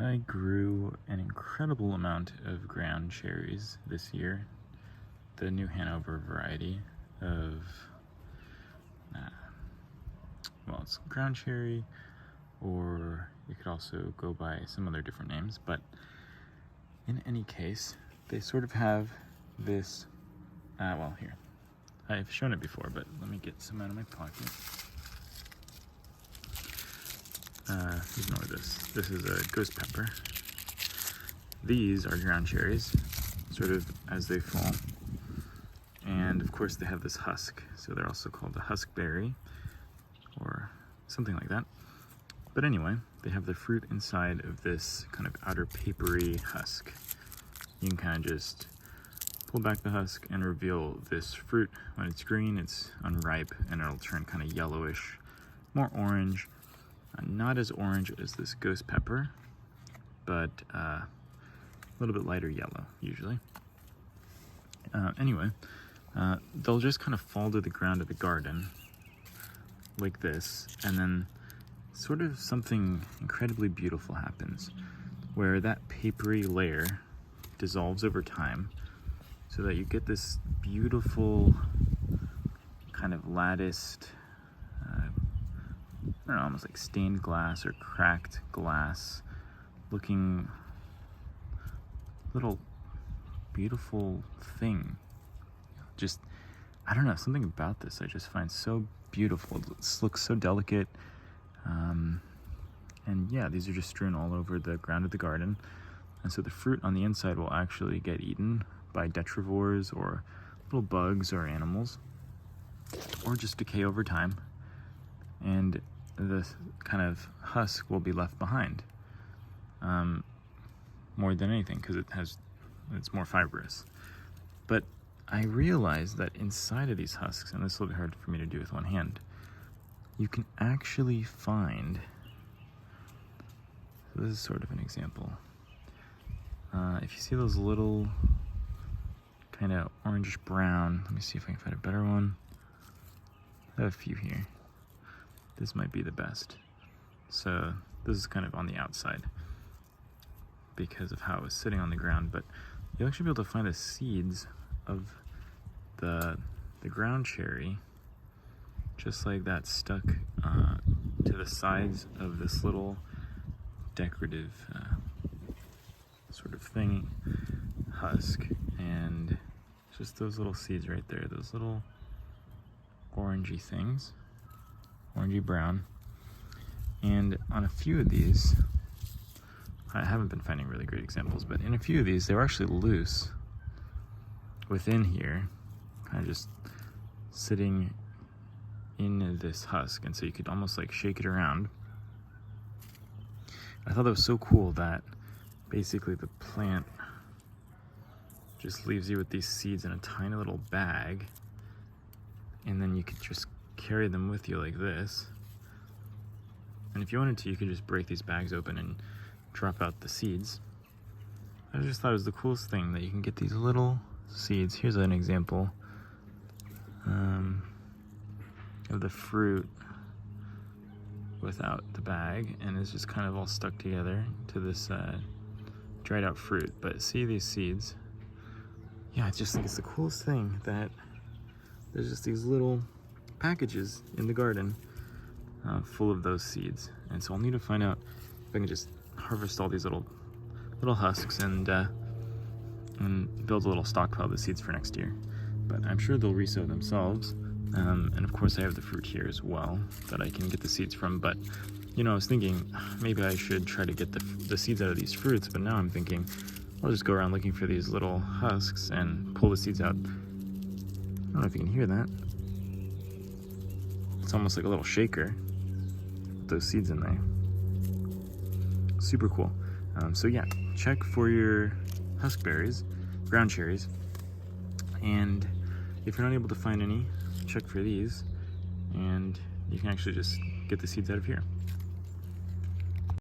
I grew an incredible amount of ground cherries this year. The New Hanover variety of, well, it's ground cherry, or it could also go by some other different names. But in any case, they sort of have this, well, here. I've shown it before, but let me get some out of my pocket. Ignore this. This is a ghost pepper. These are ground cherries, sort of as they fall. And of course they have this husk, so they're also called the husk berry, or something like that. But anyway, they have the fruit inside of this kind of outer papery husk. You can kind of just pull back the husk and reveal this fruit. When it's green, it's unripe, and it'll turn kind of yellowish, more orange. Not as orange as this ghost pepper, but a little bit lighter yellow, usually. Anyway, they'll just kind of fall to the ground of the garden, like this, and then sort of something incredibly beautiful happens, where that papery layer dissolves over time, so that you get this beautiful kind of latticed, I don't know, almost like stained glass or cracked glass looking little beautiful thing. Just, I don't know, something about this I just find so beautiful. It looks so delicate. And yeah, these are just strewn all over the ground of the garden. And so the fruit on the inside will actually get eaten by detrivores or little bugs or animals, or just decay over time. And the kind of husk will be left behind, more than anything, because it's more fibrous. But I realized that inside of these husks, and this will be hard for me to do with one hand, you can actually find, so this is sort of an example. If you see those little kind of orangish brown, let me see if I can find a better one. I have a few here. This might be the best. So this is kind of on the outside because of how it was sitting on the ground, but you'll actually be able to find the seeds of the ground cherry, just like that, stuck to the sides of this little decorative sort of thing, husk. And just those little seeds right there, those little orangey things, orangey brown. And on a few of these, I haven't been finding really great examples, but in a few of these, they were actually loose within here, kind of just sitting in this husk. And so you could almost like shake it around. I thought that was so cool that basically the plant just leaves you with these seeds in a tiny little bag, and then you could just carry them with you like this. And if you wanted to, you could just break these bags open and drop out the seeds. I just thought it was the coolest thing that you can get these little seeds. Here's an example of the fruit without the bag, and it's just kind of all stuck together to this dried out fruit. But see these seeds? Yeah, I just think it's the coolest thing that there's just these little packages in the garden full of those seeds. And so I'll need to find out if I can just harvest all these little husks and build a little stockpile of the seeds for next year. But I'm sure they'll resow themselves. And of course I have the fruit here as well that I can get the seeds from. But you know, I was thinking maybe I should try to get the seeds out of these fruits, but now I'm thinking I'll just go around looking for these little husks and pull the seeds out. I don't know if you can hear that. It's almost like a little shaker with those seeds in there. Super cool. So yeah, check for your husk berries, ground cherries, and if you're not able to find any, check for these, and you can actually just get the seeds out of here.